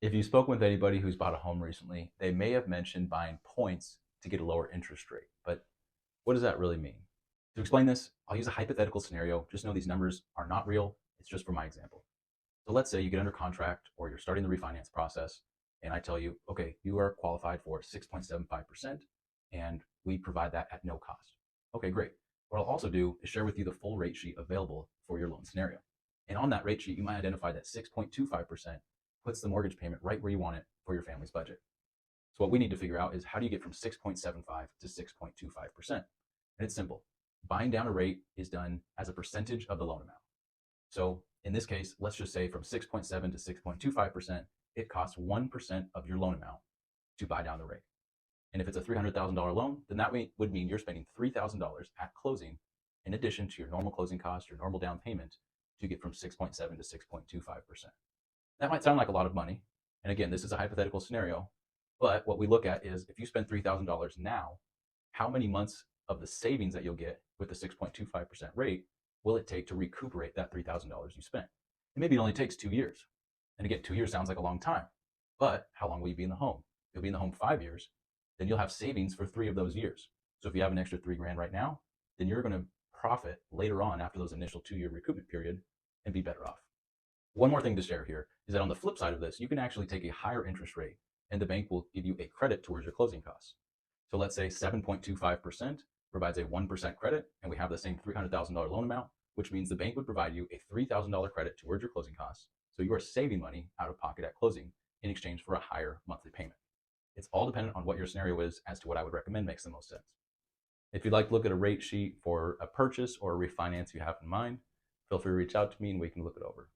If you've spoken with anybody who's bought a home recently, they may have mentioned buying points to get a lower interest rate. But what does that really mean? To explain this, I'll use a hypothetical scenario. Just know these numbers are not real. It's just for my example. So let's say you get under contract or you're starting the refinance process, and I tell you, okay, you are qualified for 6.75%, and we provide that at no cost. Okay, great. What I'll also do is share with you the full rate sheet available for your loan scenario. And on that rate sheet, you might identify that 6.25% puts the mortgage payment right where you want it for your family's budget. So what we need to figure out is how do you get from 6.75 to 6.25%? And it's simple. Buying down a rate is done as a percentage of the loan amount. So in this case, let's just say from 6.7 to 6.25%, it costs 1% of your loan amount to buy down the rate. And if it's a $300,000 loan, then that would mean you're spending $3,000 at closing in addition to your normal closing cost, your normal down payment to get from 6.7 to 6.25%. That might sound like a lot of money. And again, this is a hypothetical scenario. But what we look at is if you spend $3,000 now, how many months of the savings that you'll get with the 6.25% rate will it take to recuperate that $3,000 you spent? And maybe it only takes 2 years. And again, 2 years sounds like a long time. But how long will you be in the home? You'll be in the home 5 years, then you'll have savings for 3 of those years. So if you have an extra 3 grand right now, then you're going to profit later on after those initial 2 year recoupment period and be better off. One more thing to share here is that on the flip side of this, you can actually take a higher interest rate and the bank will give you a credit towards your closing costs. So let's say 7.25% provides a 1% credit, and we have the same $300,000 loan amount, which means the bank would provide you a $3,000 credit towards your closing costs. So you are saving money out of pocket at closing in exchange for a higher monthly payment. It's all dependent on what your scenario is as to what I would recommend makes the most sense. If you'd like to look at a rate sheet for a purchase or a refinance you have in mind, feel free to reach out to me and we can look it over.